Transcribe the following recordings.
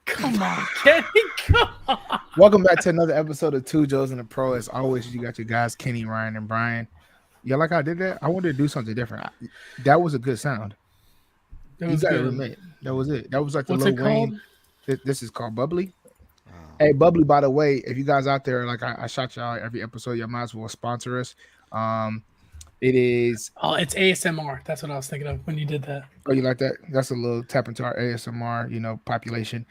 Come on, Kenny. Come on. Welcome back to another episode of Two Joes and a Pro. As always, you got your guys Kenny, Ryan, and Brian. Yeah, like I did that. I wanted to do something different. That was a good sound. That was gotta good. admit, that was it. That was like the What's Lil it called? Wayne. This is called Bubbly. Hey, Bubbly, by the way, if you guys out there, like I shot y'all every episode, y'all might as well sponsor us. It is. Oh, it's ASMR. That's what I was thinking of when you did that. Oh, you like that? That's a little tap into our ASMR, population.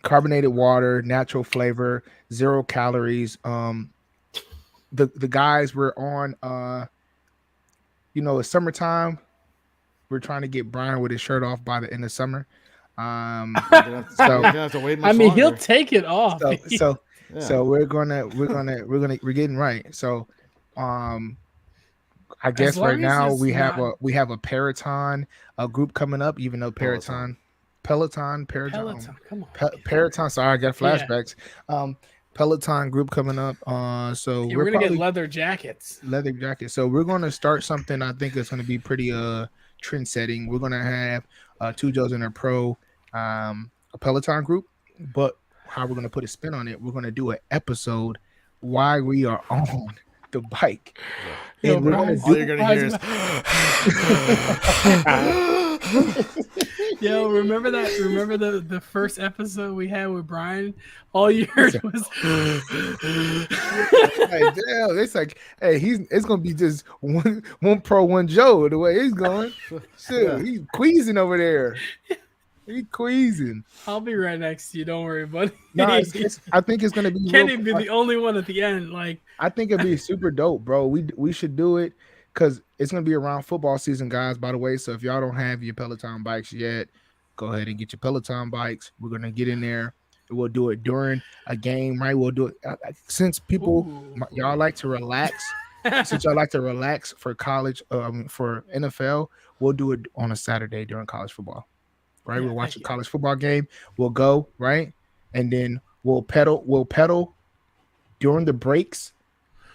Carbonated water, natural flavor, 0 calories. The guys were on. It's summertime. We're trying to get Brian with his shirt off by the end of summer. Have to wait I mean, he'll take it off. So we're getting right. So, I guess right now we have a Peloton group coming up. Even though Peloton. Come on, Peloton. Sorry, I got flashbacks. Yeah. Peloton group coming up. So we're gonna get leather jackets. So we're gonna start something. I think it's gonna be pretty trend setting. We're gonna have Two Joes and a Pro, a Peloton group. But how we're gonna put a spin on it? We're gonna do an episode while we are on the bike. Yeah. And all you're gonna hear is. Yo, remember that? Remember the first episode we had with Brian? All you heard was. Hey, damn, it's like, hey, it's gonna be just one Pro, one Joe. The way he's going, shit, he's queasing over there. He's queasing. I'll be right next to you. Don't worry, buddy. No, I think it's gonna be. Kenny be the only one at the end. Like, I think it'd be super dope, bro. We should do it. Because it's going to be around football season, guys, by the way. So if y'all don't have your Peloton bikes yet, go ahead and get your Peloton bikes. We're going to get in there. We'll do it during a game, right? We'll do it. Since y'all like to relax, since y'all like to relax for college, for NFL, we'll do it on a Saturday during college football, right? We'll watch a college football game. We'll go, right? And then we'll pedal during the breaks,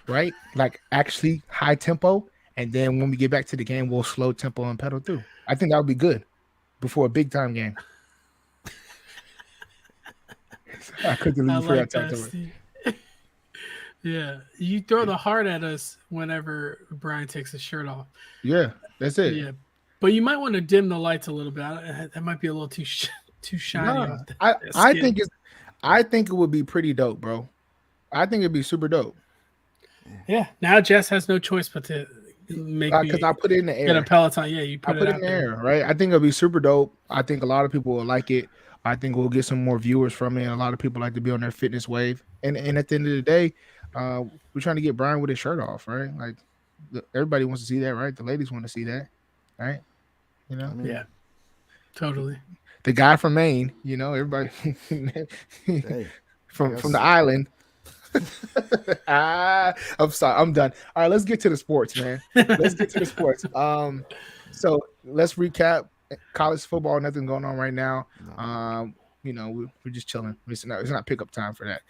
right? Like actually high tempo. And then when we get back to the game, we'll slow tempo and pedal through. I think that would be good before a big time game. I couldn't believe you forgot that. Yeah, you throw the heart at us whenever Brian takes his shirt off. Yeah, that's it. Yeah, but you might want to dim the lights a little bit. That might be a little too shiny. No, I think it would be pretty dope, bro. I think it'd be super dope. Yeah. Now Jess has no choice but to. Because I put it in the air. Get a Peloton, yeah. You put it in the air, right? I think it'll be super dope. I think a lot of people will like it. I think we'll get some more viewers from it. A lot of people like to be on their fitness wave. And at the end of the day, we're trying to get Brian with his shirt off, right? Like everybody wants to see that, right? The ladies want to see that, right? Yeah, totally. The guy from Maine, everybody from the island. I'm sorry, I'm done. All right, let's get to the sports, man. So let's recap college football. Nothing going on right now. We're just chilling. It's not pickup time for that.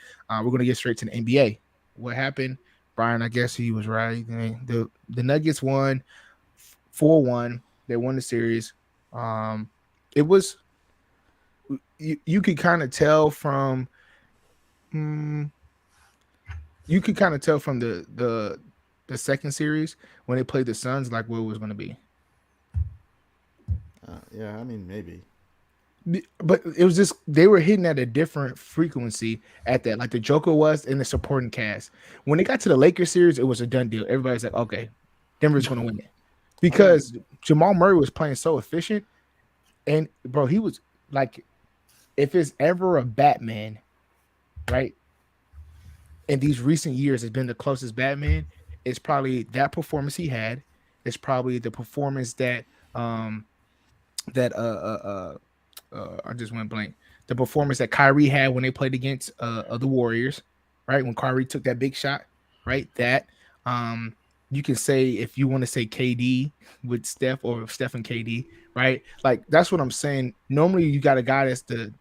We're gonna get straight to the NBA. What happened, Brian? I guess he was right. The Nuggets won 4-1. They won the series. It was you could kind of tell from. You could kind of tell from the second series when they played the Suns, like what it was going to be. Yeah, I mean, maybe. But it was just they were hitting at a different frequency at that, like the Joker was in the supporting cast. When they got to the Lakers series, it was a done deal. Everybody's like, okay, Denver's going to win it because Jamal Murray was playing so efficient, and bro, he was like, if it's ever a Batman, right? In these recent years, has been the closest Batman. It's probably that performance he had. It's probably the performance that I just went blank. The performance that Kyrie had when they played against the Warriors, right? When Kyrie took that big shot, right? That you can say if you want to say KD with Steph or Steph and KD, right? Like that's what I'm saying. Normally you got a guy that's the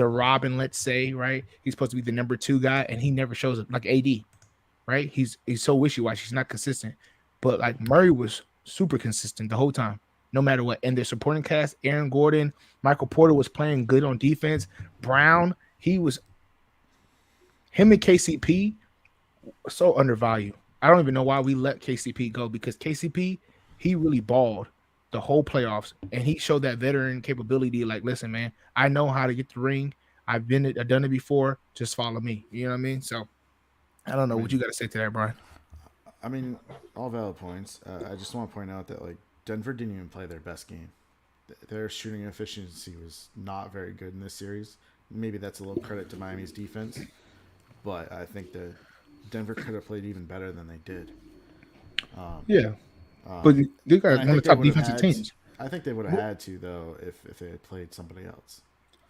Robin, let's say, right? He's supposed to be the number 2 guy, and he never shows up like AD, right? He's so wishy-washy, he's not consistent. But like Murray was super consistent the whole time, no matter what. And their supporting cast, Aaron Gordon, Michael Porter was playing good on defense. Brown, him and KCP so undervalued. I don't even know why we let KCP go, because KCP, he really balled the whole playoffs, and he showed that veteran capability. Like, listen, man, I know how to get the ring. I've done it before. Just follow me. You know what I mean? So I don't know what you got to say to that, Brian. I mean, all valid points. I just want to point out that like Denver didn't even play their best game. Their shooting efficiency was not very good in this series. Maybe that's a little credit to Miami's defense, but I think that Denver could have played even better than they did. But they got And one of the top defensive teams. I think they would have had to though if they had played somebody else.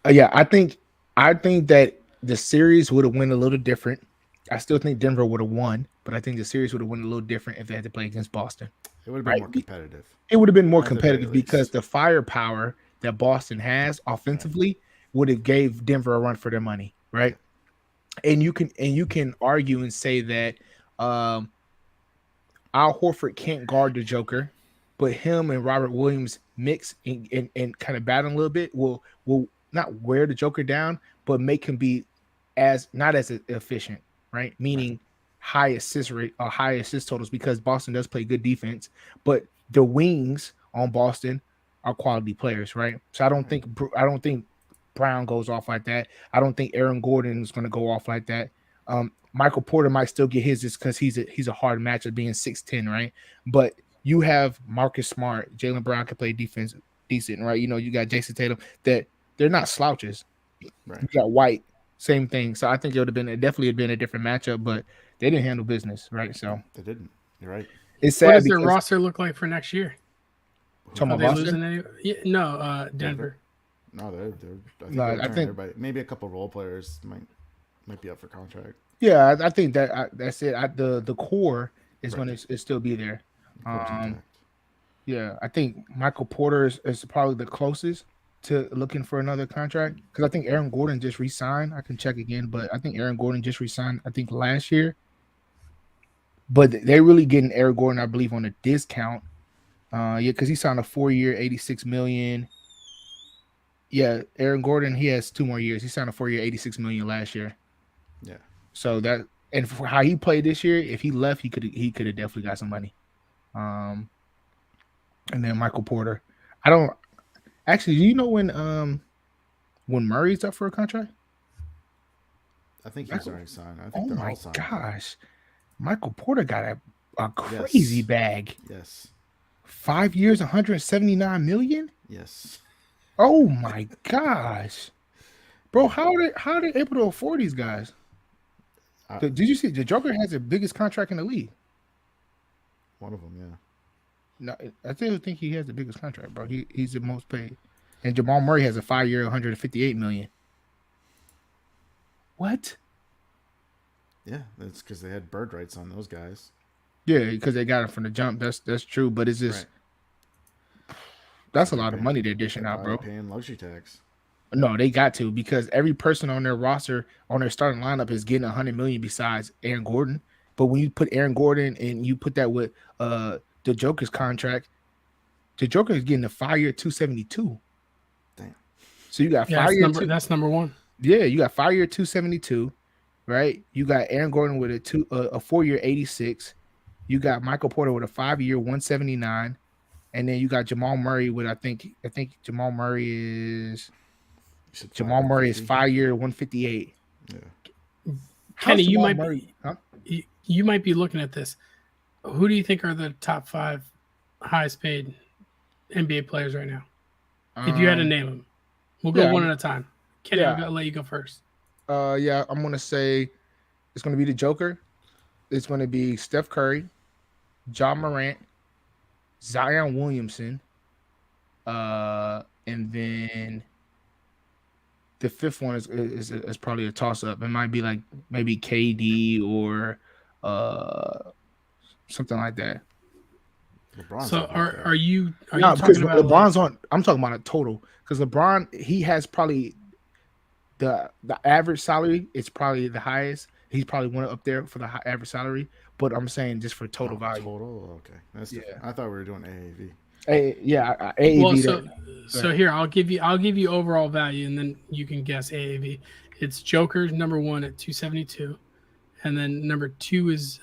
Yeah, I think that the series would have went a little different. I still think Denver would have won, but I think the series would have went a little different if they had to play against Boston. It would have been more competitive. It would have been more competitive because the firepower that Boston has offensively would have gave Denver a run for their money, right? And you can argue and say that Al Horford can't guard the Joker, but him and Robert Williams mix and kind of battle a little bit will not wear the Joker down, but make him be not as efficient, right? Meaning high assist rate or high assist totals, because Boston does play good defense, but the wings on Boston are quality players, right? So I don't think Brown goes off like that. I don't think Aaron Gordon is going to go off like that. Michael Porter might still get his just because he's a hard match of being 6'10", right? But you have Marcus Smart, Jaylen Brown can play defense decent, right? You know, you got Jason Tatum, that they're not slouches. Right. You got White, same thing. So I think it definitely have been a different matchup, but they didn't handle business, right? So They didn't. You're right. it's sad. What does their roster look like for next year? Talking Are about they Boston? losing any? Yeah, no, Denver. No, I think everybody, maybe a couple role players might be up for contract. Yeah, I think that's it. The core is going to still be there. Yeah, I think Michael Porter is probably the closest to looking for another contract, because I think Aaron Gordon just re-signed. I can check again, but I think Aaron Gordon just re-signed, I think, last year. But they're really getting Aaron Gordon, I believe, on a discount. Because he signed a 4-year, $86 million. Yeah, Aaron Gordon, he has 2 more years. He signed a 4-year, $86 million last year. Yeah. So that, and for how he played this year, if he left, he could have definitely got some money. And then Michael Porter, I don't actually. Do you know when Murray's up for a contract? I think he's already signed. I think Oh they're my all signed. gosh, Michael Porter got a crazy bag. Yes. 5 years, $179 million. Yes. Oh my gosh, bro! How are they able to afford these guys? Did you see the Joker has the biggest contract in the league? One of them, yeah. No, I still think he has the biggest contract, bro. He's the most paid, and Jamal Murray has a 5-year, $158 million. What? Yeah, that's because they had bird rights on those guys. Yeah, because they got it from the jump. That's true, but it's just that's a lot of money they're dishing out, bro. Paying luxury tax. No, they got to, because every person on their roster, on their starting lineup, is getting $100 million besides Aaron Gordon. But when you put Aaron Gordon and you put that with the Joker's contract, the Joker is getting a 5-year, $272. Damn. So you got 5 years. That's number one. Yeah, you got 5-year, $272, right? You got Aaron Gordon with a 4-year, $86. You got Michael Porter with a 5-year, $179, and then you got Jamal Murray with I think Jamal Murray is 5-year, $158. Yeah. Kenny, you might Murray, you might be looking at this. Who do you think are the top 5 highest paid NBA players right now? If you had to name them, we'll go one at a time. Kenny, I'm gonna let you go first. Yeah, I'm gonna say it's gonna be the Joker. It's gonna be Steph Curry, Ja Morant, Zion Williamson, and then the 5th one is probably a toss up. It might be like maybe KD or something like that. LeBron's So not like that. are you No, because talking about LeBron's on. I'm talking about a total. Because LeBron, he has probably the average salary. It's probably the highest. He's probably one up there for the average salary. But I'm saying just for total value. Total? Okay. That's different. I thought we were doing AAV. AAV. Well, so here I'll give you overall value, and then you can guess AAV. It's Joker's number 1 at 272, and then number 2 is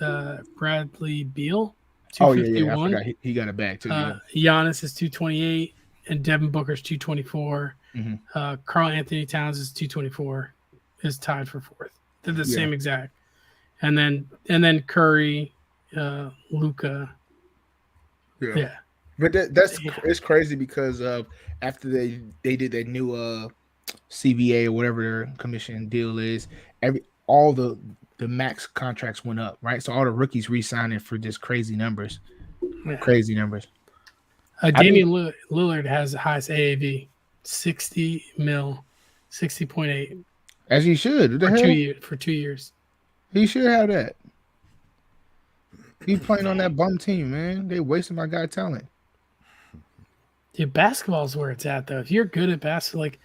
Bradley Beal, 251. I forgot he got it back too. Giannis is 228, and Devin Booker's 224. Karl Anthony Towns is 224, is tied for 4th. They're the same exact. And then Curry, Luka. Yeah. But it's crazy because after they did that new CBA or whatever their commission deal is, all the max contracts went up, right? So all the rookies re-signing for just crazy numbers. Crazy numbers. Damian Lillard has the highest AAV, 60 mil, 60.8. As he should. For 2 years. He should have that. He's playing on that bum team, man. They wasting my guy talent. Dude, basketball's where it's at, though. If you're good at basketball, like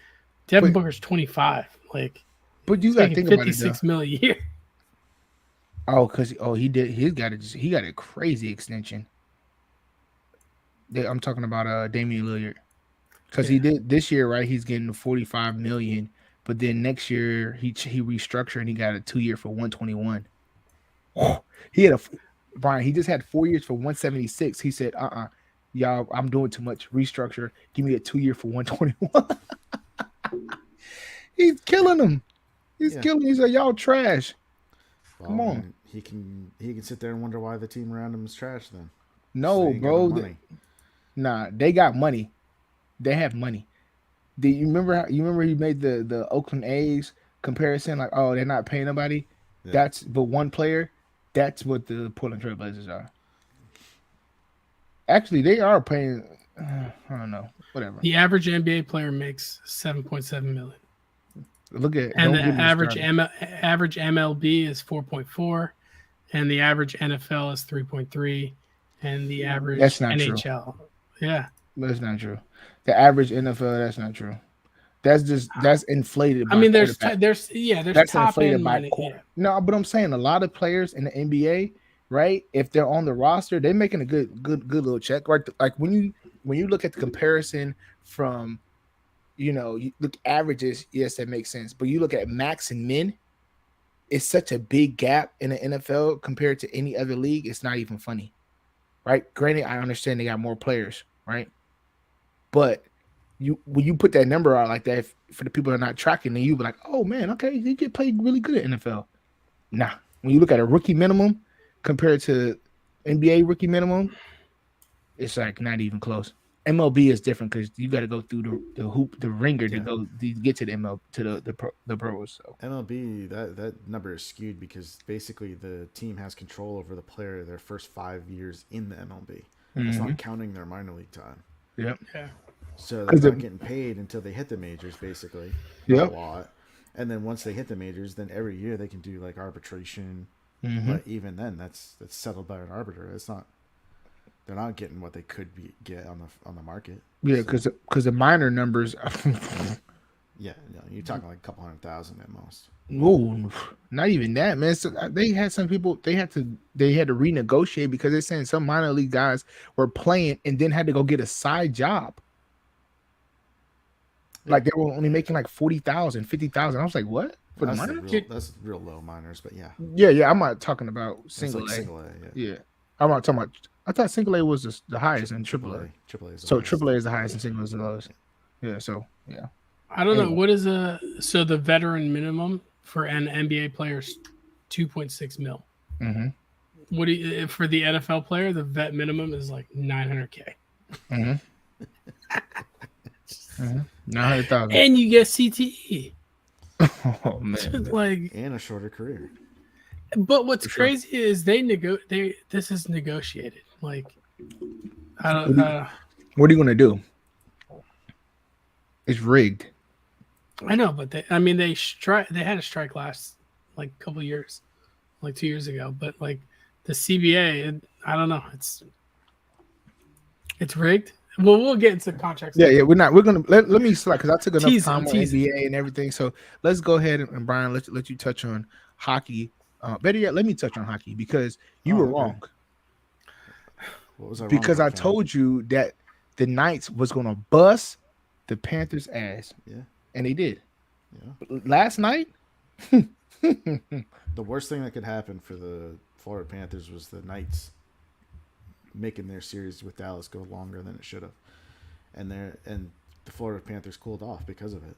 Devin Booker's 25, but you got to think about it. 56 mil a year. Oh, he did. He got a crazy extension. I'm talking about Damian Lillard, because he did this year, right? He's getting 45 million, but then next year he restructured and he got a 2-year for 121. He had Brian. He just had 4 years for 176. He said, y'all, I'm doing too much restructure. Give me a 2-year for 121. He's killing them. He's killing. He's like, y'all trash. Well, come on. He can sit there and wonder why the team around him is trash then. No, bro. They got money. They have money. Do you remember he made the Oakland A's comparison? Like, oh, they're not paying nobody. Yeah. That's but one player. That's what the Portland Trail Blazers are. Actually, they are paying. I don't know. Whatever. The average NBA player makes 7.7 million. Look at and the average MLB is 4.4, and the average NFL is 3.3, and the average NHL. True. Yeah, that's not true. The average NFL, that's not true. That's inflated. I mean, there's top end money. Yeah. No, but I'm saying a lot of players in the NBA, right? If they're on the roster, they're making a good little check. Right? Like when you look at the comparison from, you look averages, yes, that makes sense. But you look at max and min, it's such a big gap in the NFL compared to any other league. It's not even funny, right? Granted, I understand they got more players, right? But when you put that number out like that, for the people that are not tracking, then you be like, oh man, okay, he get played really good at NFL. Nah, when you look at a rookie minimum compared to NBA rookie minimum, it's like not even close. MLB is different because you got to go through the ringer to get to the MLB to the pros. So MLB that number is skewed because basically the team has control over the player their first 5 years in the MLB. It's not counting their minor league time. Yep. Yeah. So they're not getting paid until they hit the majors, basically. A lot. And then once they hit the majors, then every year they can do like arbitration. But even then, that's settled by an arbiter. It's not. They're not getting what they could get on the market. Yeah, because the minor numbers. You're talking like a couple 100,000 at most. Whoa, not even that, man. So they had some people. They had to renegotiate because they're saying some minor league guys were playing and then had to go get a side job. Like they were only making like 40,000, 50,000. I was like, what? For the minor? That's real low minors, but yeah. Yeah. I'm not talking about single A. Single A, yeah. I'm not talking about. I thought single A was the highest in triple A. So triple A is the highest and single A is the lowest. Yeah. So yeah. I don't know what is the veteran minimum for an NBA player is 2.6 mil. Mm-hmm. What do you, for the NFL player, the vet minimum is like 900K. Mm-hmm. 900,000. And you get CTE. Oh man. And a shorter career. But what's crazy is this is negotiated. Like I don't what are you gonna do? It's rigged. I know, but they had a strike last like couple years, like 2 years ago. But like the CBA, I don't know. It's rigged. Well, we'll get into contracts. Yeah, we're not. We're gonna let me select because I took enough Tease time him, on tease him. NBA and everything. So let's go ahead and Brian, let you touch on hockey. Better yet, let me touch on hockey because you were okay. wrong. What was I wrong Because I about, Ken? told you that the Knights was gonna bust the Panthers' ass. Yeah. And they did. Yeah. But last night, The worst thing that could happen for the Florida Panthers was the Knights making their series with Dallas go longer than it should have, and the Florida Panthers cooled off because of it,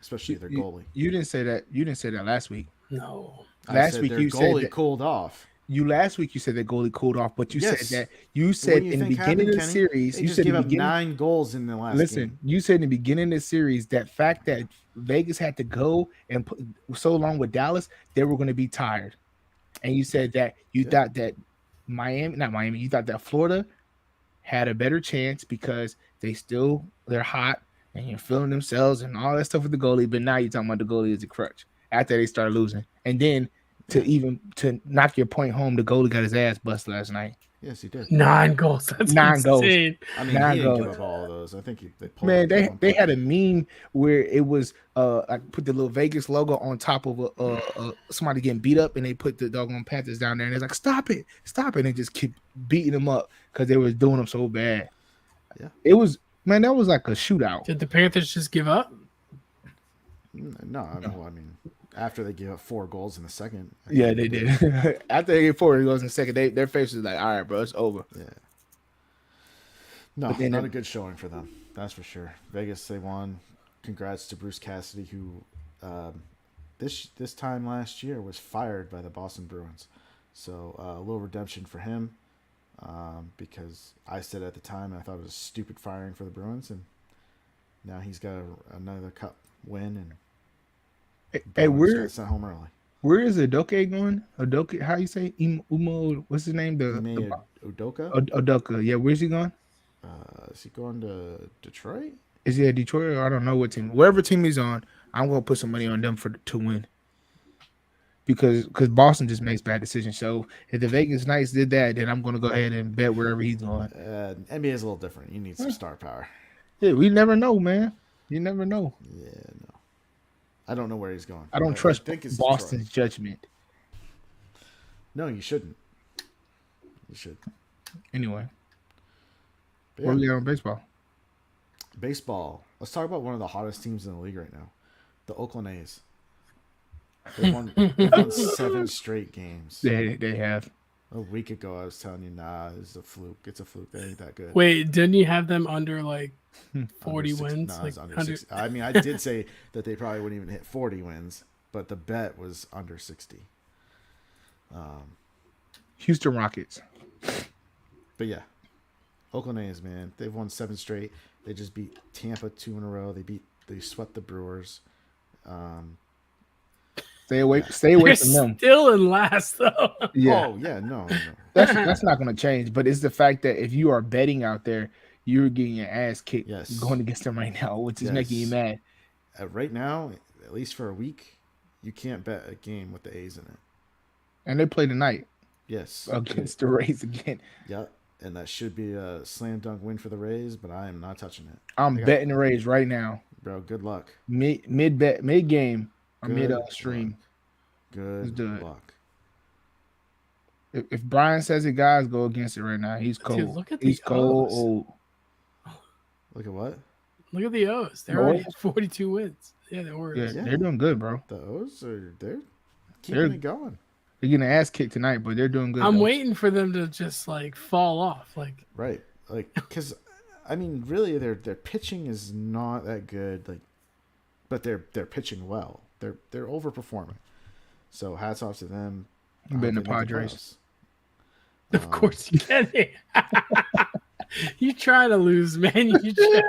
especially their goalie. You didn't say that. You didn't say that last week. No. Last week their you said goalie that, cooled off. last week you said that goalie cooled off, but you Yes. said that you What said do you in the think beginning happened, of the Kenny? series, They you just said in gave the up beginning. 9 goals in the last Listen, game. you said in the beginning of the series that fact that Vegas had to go and put so long with Dallas, they were going to be tired. And you said that you thought that you thought that Florida had a better chance because they're hot and you're feeling themselves and all that stuff with the goalie. But now you're talking about the goalie as a crutch after they started losing. And then to knock your point home, the goalie got his ass busted last night. Yes, he did. 9 goals. That's 9 goals. insane. I mean, 9 he didn't give goals. up all of those. I think they pulled. Man, up they at one they point. had a meme where it was I put the little Vegas logo on top of somebody getting beat up, and they put the doggone Panthers down there, and it's like stop it, and they just keep beating them up because they was doing them so bad. Yeah, it was that was like a shootout. Did the Panthers just give up? No, I mean, after they gave up 4 goals in the second. Yeah, they did. After they get 4 goals in the second, their face was like, all right, bro, it's over. Yeah. No, But then not a good showing for them. That's for sure. Vegas, they won. Congrats to Bruce Cassidy, who this time last year was fired by the Boston Bruins. So a little redemption for him because I said at the time I thought it was a stupid firing for the Bruins, and now he's got another cup win and Hey, Bruins got sent home early. where is Udoka going? Udoka, how you say Umo? What's his name? Ime Udoka? Udoka. Yeah, where's he going? Is he going to Detroit? Is he at Detroit? Or I don't know what team. Wherever team he's on, I'm gonna put some money on them to win. Because Boston just makes bad decisions. So if the Vegas Knights did that, then I'm gonna go ahead and bet wherever he's going. NBA is a little different. You need some star power. Yeah, we never know, man. You never know. Yeah, no. I don't know where he's going. I don't trust think it's Boston's Detroit. judgment. No, you shouldn't. You should. Anyway, But where yeah, we at on baseball? baseball. Let's talk about one of the hottest teams in the league right now, the Oakland A's. They've won 7 straight games. They have. A week ago, I was telling you, nah, it's a fluke. It's a fluke. They ain't that good. Wait, didn't you have them under like Under 40 six- wins? Nah, Like it's under 100 60. I mean, I did say that they probably wouldn't even hit 40 wins, but the bet was under 60. Houston Rockets. But yeah, Oakland A's, man, they've won 7 straight. They just beat Tampa 2 in a row. They swept the Brewers. Stay away They're from them. still in last though. Yeah, Oh yeah, no. that's not going to change. But it's the fact that if you are betting out there, you're getting your ass kicked Yes. going against them right now, which is making you Yes. mad. Right now, at least for a week, you can't bet a game with the A's in it. And they play tonight Yes. against the Rays again. Yeah, and that should be a slam dunk win for the Rays, but I am not touching it. I'm They got- betting the Rays right now. Bro, good luck. Mid game or mid Good stream. luck. Good do it. luck. If Brian says it, guys, go against it right now. He's cold. Dude, look at He's the cold. O's. Old. Look at what? Look at the O's. They're The already Orioles? at 42 wins. Yeah, the Yeah, Orioles. Yeah. they're doing good, bro. The O's they're keeping They're- it going. They're getting an ass kicked tonight, but they're doing good. I'm though. waiting for them to just like fall off. Like Right. Like cuz I mean, really their pitching is not that good, like, but they're pitching well. They're overperforming. So hats off to them. I'm betting the They make Padres. playoffs. of course you can. You try to lose, man. You try.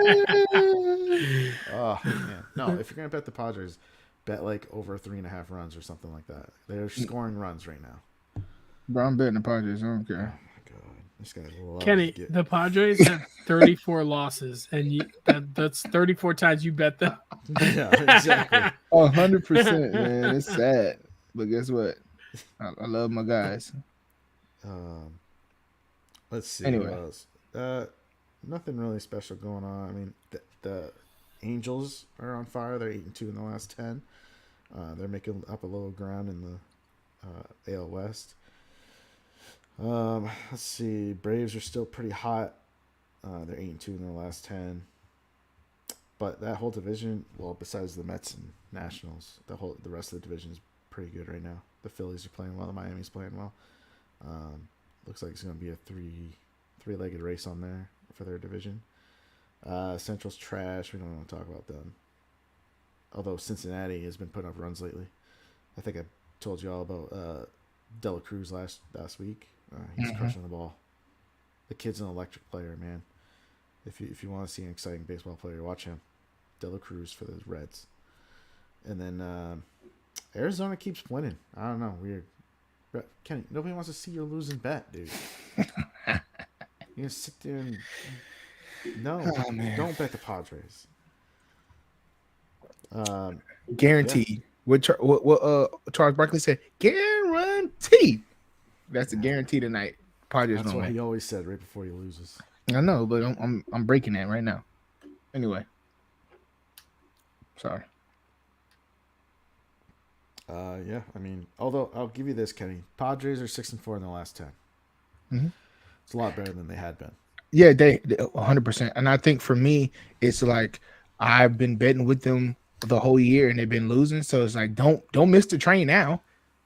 Oh man, no! If you're gonna bet the Padres, bet like over 3.5 runs or something like that. They're scoring runs right now. Bro, I'm betting the Padres. I don't Oh care. my god, this guy loves Kenny, to get- the Padres have 34 losses, and that's 34 times you bet them. yeah, exactly. 100%, man. It's sad, but guess what? I love my guys. Let's see. Anyway. What else? Nothing really special going on. I mean, the Angels are on fire. They're 8-2 in the last 10. They're making up a little ground in the AL West. Let's see. Braves are still pretty hot. They're 8-2 in the last 10. But that whole division, well, besides the Mets and Nationals, the rest of the division is pretty good right now. The Phillies are playing well. The Miami's playing well. Looks like it's going to be a three-legged race on there for their division. Central's trash. We don't want to talk about them. Although Cincinnati has been putting up runs lately. I think I told you all about De La Cruz last week. He's crushing the ball. The kid's an electric player, man. If you want to see an exciting baseball player, watch him. De La Cruz for the Reds. And then Arizona keeps winning. I don't know. Weird. Kenny, nobody wants to see your losing bet, dude. You're going to sit there and... No, don't bet the Padres. Guaranteed. Yeah. What Charles Barkley said, guaranteed. That's a guarantee tonight. Padres That's don't what win. he always said right before he loses. I know, but I'm breaking that right now. Anyway. Sorry. Yeah, I mean, although I'll give you this, Kenny. Padres are 6-4 in the last 10. Mm-hmm. It's a lot better than they had been. Yeah, they 100%. And I think for me, it's like I've been betting with them the whole year and they've been losing. So it's like don't miss the train now.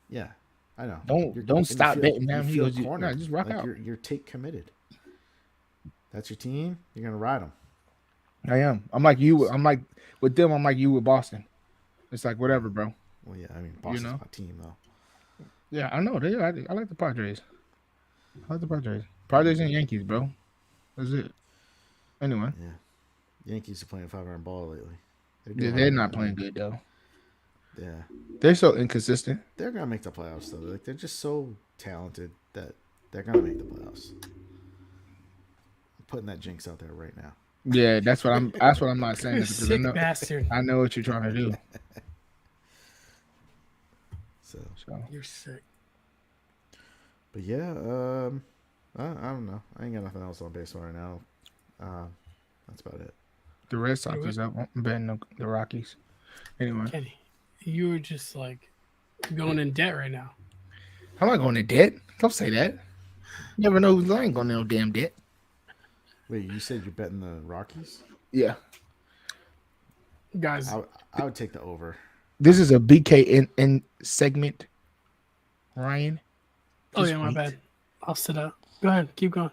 Yeah, I know. Don't stop betting now. You He feel goes, cornered. just rock like out. You're take committed. That's your team. You're gonna ride them. I am. I'm like you. I'm like with them. I'm like you with Boston. It's like whatever, bro. Well, yeah. I mean, Boston's my team though. Yeah, I know. I like the Padres. I like the Padres. Padres and Yankees, bro. That's it. Anyway. Yeah. Yankees are playing 5-iron ball lately. They're not playing good though. Yeah. They're so inconsistent. They're gonna make the playoffs though. Like they're just so talented that they're gonna make the playoffs. I'm putting that jinx out there right now. Yeah, that's what I'm not saying. You're a sick bastard. I know what you're trying to do. So you're sick. But yeah, I don't know. I ain't got nothing else on baseball right now. That's about it. The Red Sox is up. I'm betting the Rockies. Anyway, Kenny, you were just like going in debt right now. I'm not going to debt. Don't say that. You never know who's ain't going to no damn debt. Wait, you said you're betting the Rockies? Yeah. Guys, I would take the over. This is a BKN segment, Ryan. oh yeah, my bad. I'll sit up. Go ahead, keep going.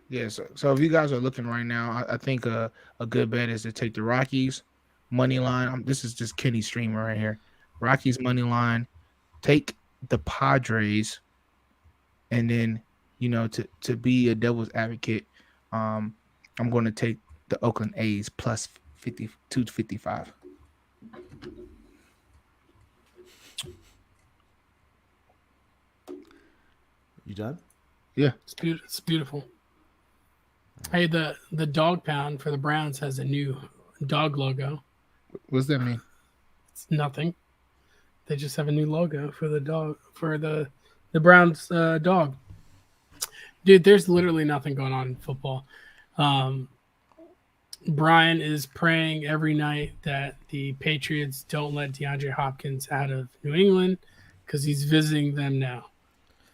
Yeah, so if you guys are looking right now, I think a good bet is to take the Rockies money line. This is just Kenny Streamer right here. Rockies money line. Take the Padres, and then to be a devil's advocate, I'm going to take the Oakland A's plus 52-55. You done? Yeah, It's beautiful. Hey, the dog pound for the Browns has a new dog logo. What does that mean? It's nothing. They just have a new logo for the dog for the Browns dog. Dude, there's literally nothing going on in football. Brian is praying every night that the Patriots don't let DeAndre Hopkins out of New England because he's visiting them now.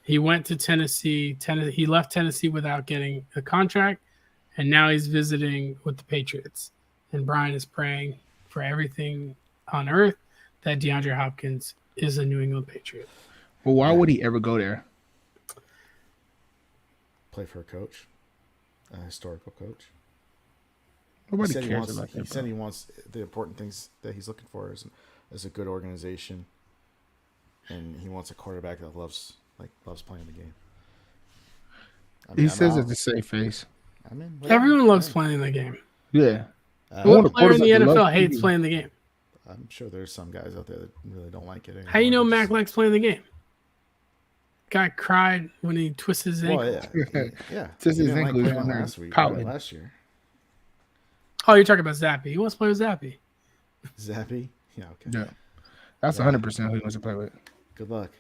He went to Tennessee. He left Tennessee without getting a contract, and now he's visiting with the Patriots. And Brian is praying for everything on earth that DeAndre Hopkins is a New England Patriot. Well, why would he ever go there? Play for a coach, a historical coach. Nobody he cares about that. He said he wants the important things that he's looking for is a good organization, and he wants a quarterback that loves playing the game. He says it to save face. Everyone loves playing the game. Yeah. What player in the NFL hates playing the game? I'm sure there's some guys out there that really don't like it anymore. How you know Mac likes playing the game? Guy cried when he twisted his ankle. Well, yeah. Twisted his ankle last year. Oh, you're talking about Zappy. He wants to play with Zappy. Zappy? Yeah, okay. Yeah. That's 100% who he wants to play with. Good luck.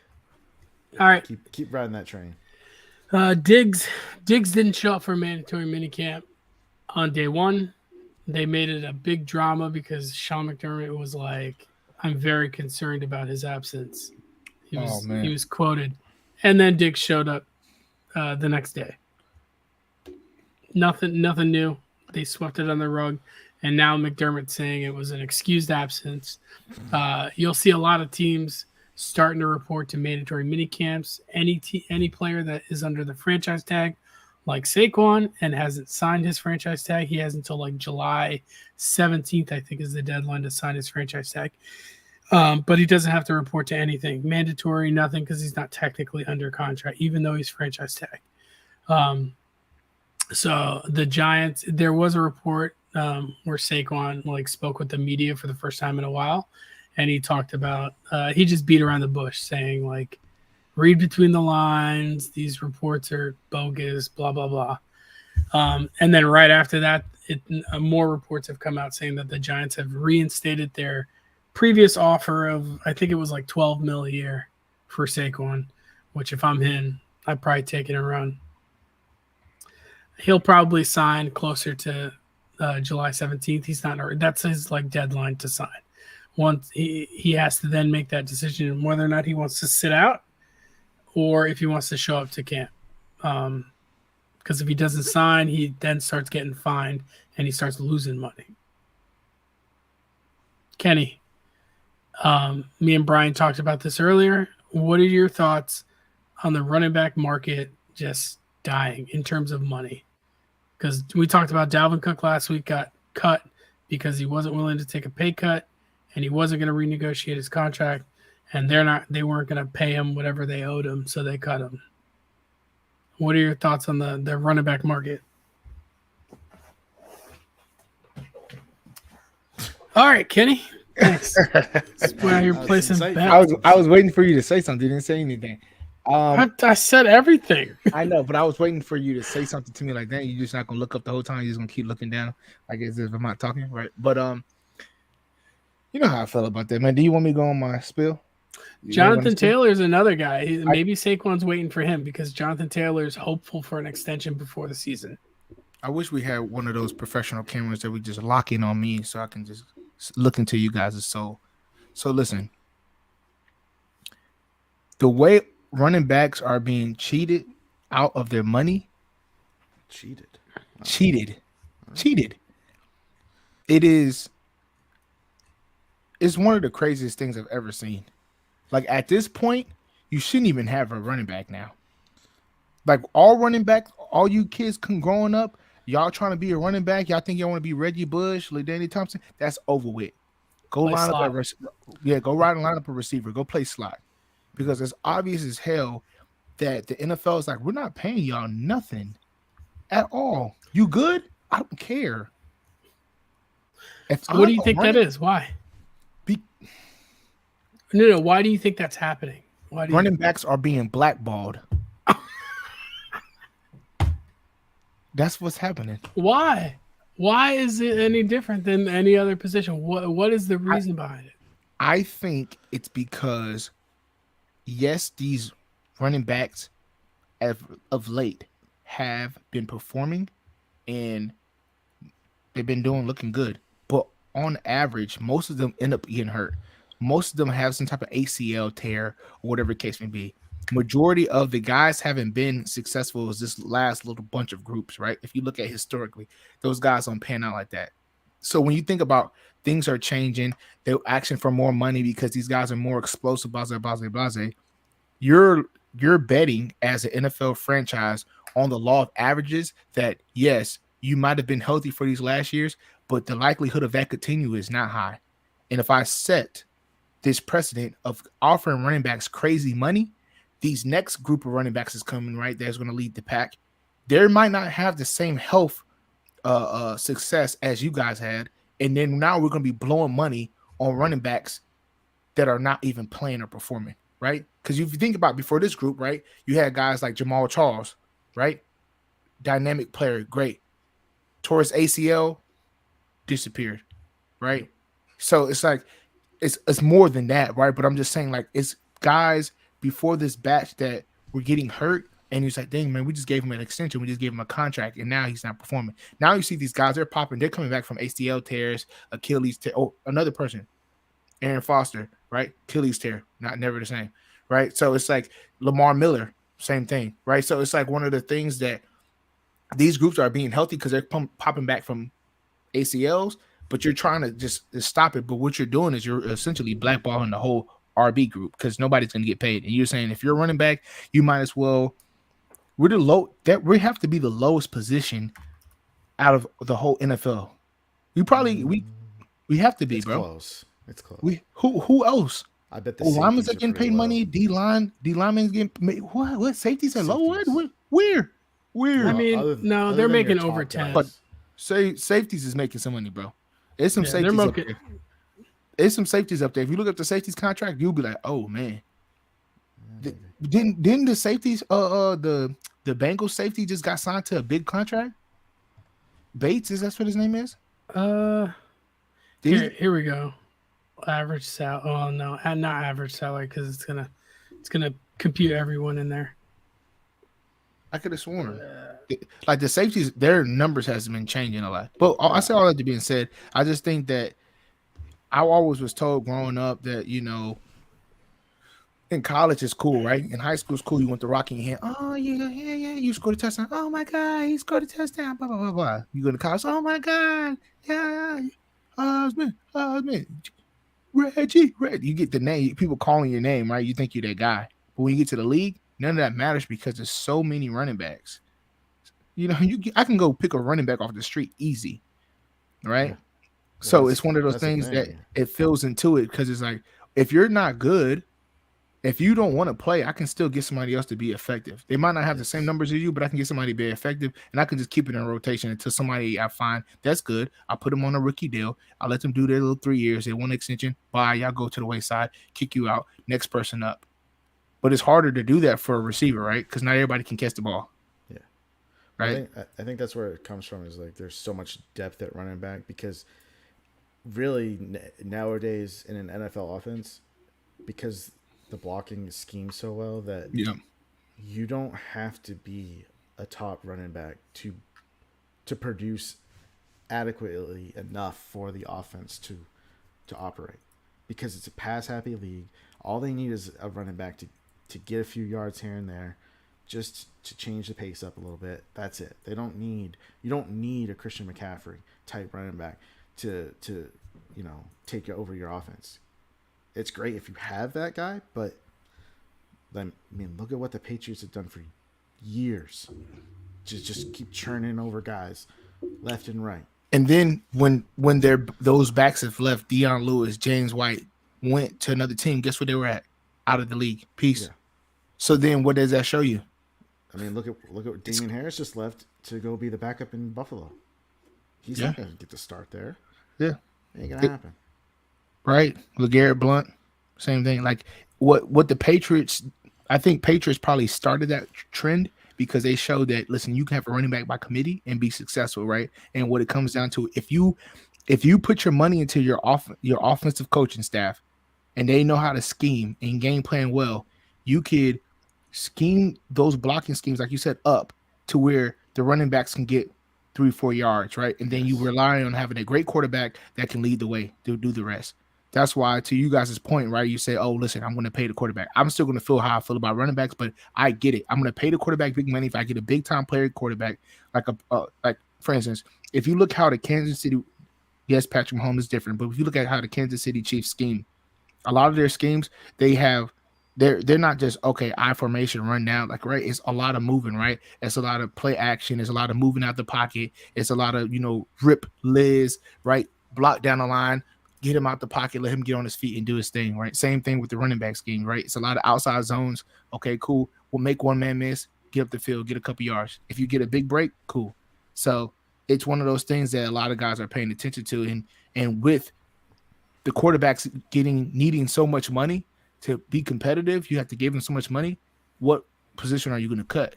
All right. Keep riding that train. Diggs didn't show up for mandatory minicamp on day one. They made it a big drama because Sean McDermott was like, "I'm very concerned about his absence." He was quoted, and then Diggs showed up the next day. Nothing new. They swept it on the rug, and now McDermott's saying it was an excused absence. You'll see a lot of teams starting to report to mandatory minicamps. Any player that is under the franchise tag, like Saquon, and hasn't signed his franchise tag, he has until like July 17th, I think, is the deadline to sign his franchise tag. But he doesn't have to report to anything mandatory, nothing, because he's not technically under contract, even though he's franchise tag. So the Giants, there was a report where Saquon like spoke with the media for the first time in a while, and he talked about he just beat around the bush, saying like, read between the lines, these reports are bogus, blah blah blah. And then right after that, more reports have come out saying that the Giants have reinstated their previous offer of, I think it was like $12 million a year for Saquon, which if I'm him, I'd probably take it and run. He'll probably sign closer to July 17th. He's not. That's his like deadline to sign. Once he has to then make that decision whether or not he wants to sit out or if he wants to show up to camp. Because if he doesn't sign, he then starts getting fined and he starts losing money. Kenny, me and Brian talked about this earlier. What are your thoughts on the running back market just dying in terms of money? Because we talked about Dalvin Cook last week got cut because he wasn't willing to take a pay cut and he wasn't going to renegotiate his contract, and they weren't going to pay him whatever they owed him, so they cut him. What are your thoughts on the running back market? All right, Kenny. Thanks. Where you're placing bets. I was waiting for you to say something. You didn't say anything. I said everything. I know, but I was waiting for you to say something to me like that. You're just not gonna look up the whole time. You're just gonna keep looking down, like as if I'm not talking, right? But you know how I felt about that, man. Do you want me to go on my spill? Jonathan Taylor's another guy. Maybe Saquon's waiting for him because Jonathan Taylor's hopeful for an extension before the season. I wish we had one of those professional cameras that we just lock in on me so I can just look into you guys' soul. So listen, the way running backs are being cheated out of their money. Cheated. It's one of the craziest things I've ever seen. Like at this point, you shouldn't even have a running back now. Like all running backs, all you kids growing up, y'all trying to be a running back, y'all think y'all want to be Reggie Bush, LaDainian Thompson, that's over with. Go line up a receiver. Go play slot. Because it's obvious as hell that the NFL is like, we're not paying y'all nothing at all. You good? I don't care. So what do you think that is? Why? No. Why do you think that's happening? Running backs are being blackballed. That's what's happening. Why? Why is it any different than any other position? What is the reason behind it? I think it's because, yes, these running backs of late have been performing and they've been looking good. But on average, most of them end up getting hurt. Most of them have some type of ACL tear or whatever the case may be. Majority of the guys haven't been successful as this last little bunch of groups, right? If you look at historically, those guys don't pan out like that. So when you think about things are changing, they're asking for more money because these guys are more explosive, blah. You're betting as an NFL franchise on the law of averages that, yes, you might have been healthy for these last years, but the likelihood of that continue is not high. And if I set this precedent of offering running backs crazy money, these next group of running backs is coming, right? That's going to lead the pack. They might not have the same health success as you guys had. And then now we're going to be blowing money on running backs that are not even playing or performing, right? Because if you think about before this group, right, you had guys like Jamal Charles, right? Dynamic player, great. Torres ACL, disappeared, right? So it's like, it's more than that, right? But I'm just saying, like, it's guys before this batch that were getting hurt And he's like, dang, man, we just gave him an extension. We just gave him a contract, and now he's not performing. Now you see these guys, they're popping. They're coming back from ACL tears, Achilles tear. Oh, another person, Aaron Foster, right? Achilles tear, never the same, right? So it's like Lamar Miller, same thing, right? So it's like one of the things that these groups are being healthy because they're popping back from ACLs, but you're trying to just stop it. But what you're doing is you're essentially blackballing the whole RB group because nobody's going to get paid. And you're saying if you're running back, you might as well. We have to be the lowest position out of the whole NFL. We have to be, It's bro. close. It's close. Who else? I bet the linemen's safeties are getting paid pretty money. D linemen's getting paid. What? Safeties are low. What? Where? I mean, no, they're making over 10. But safeties is making some money, bro. There's some safeties they're up there. There's some safeties up there. If you look up the safeties contract, you'll be like, oh man. Didn't the safeties the Bengals safety just got signed to a big contract? Bates, is that what his name is? Here we go. Average salary. Oh no, not average salary because it's gonna compute everyone in there. I could have sworn, like the safeties, their numbers has been changing a lot. But I say all that to being said, I just think that I always was told growing up that in college it's cool, right? In high school it's cool. You want the rock in your hand. Oh yeah. You scored a touchdown. Oh my god, he scored a touchdown. Blah blah blah blah. You go to college. Oh my god, yeah. Husband. Reggie. You get the name. People calling your name, right? You think you're that guy. But when you get to the league, none of that matters because there's so many running backs. I can go pick a running back off the street easy, right? Yeah. So it's one of those things that it fills into it because it's like if you're not good. If you don't want to play, I can still get somebody else to be effective. They might not have the same numbers as you, but I can get somebody to be effective, and I can just keep it in rotation until somebody I find that's good. I put them on a rookie deal. I let them do their little 3 years. They want an extension. Bye. Y'all go to the wayside, kick you out. Next person up. But it's harder to do that for a receiver, right? Because not everybody can catch the ball. Yeah. Right? I think that's where it comes from is like there's so much depth at running back because really nowadays in an NFL offense, because the blocking is schemed so well that you don't have to be a top running back to produce adequately enough for the offense to operate because it's a pass happy league. All they need is a running back to get a few yards here and there, just to change the pace up a little bit. That's it. You don't need a Christian McCaffrey type running back to take over your offense. It's great if you have that guy, but look at what the Patriots have done for years. Just keep churning over guys left and right. And then when those backs have left, Deion Lewis, James White went to another team. Guess where they were at? Out of the league. Peace. Yeah. So then, what does that show you? I mean, look at Damian Harris just left to go be the backup in Buffalo. He's not gonna get the start there. Yeah, ain't gonna happen. Right, LeGarrette Blount, same thing. Like what the Patriots, I think Patriots probably started that trend because they showed that listen, you can have a running back by committee and be successful, right? And what it comes down to, if you put your money into your offensive coaching staff, and they know how to scheme and game plan well, you could scheme those blocking schemes, like you said, up to where the running backs can get 3-4 yards, right? And then you rely on having a great quarterback that can lead the way to do the rest. That's why, to you guys' point, right, you say, oh, listen, I'm going to pay the quarterback. I'm still going to feel how I feel about running backs, but I get it. I'm going to pay the quarterback big money if I get a big-time player quarterback. Like, for instance, if you look how the Kansas City, yes, Patrick Mahomes is different, but if you look at how the Kansas City Chiefs scheme, a lot of their schemes, they're not just, okay, I formation, run down, like, right? It's a lot of moving, right? It's a lot of play action. It's a lot of moving out the pocket. It's a lot of, rip Liz, right? Block down the line, get him out the pocket, let him get on his feet and do his thing, right? Same thing with the running back scheme, right? It's a lot of outside zones. Okay, cool. We'll make one man miss, get up the field, get a couple yards. If you get a big break, cool. So it's one of those things that a lot of guys are paying attention to. And with the quarterbacks needing so much money to be competitive, you have to give them so much money. What position are you going to cut?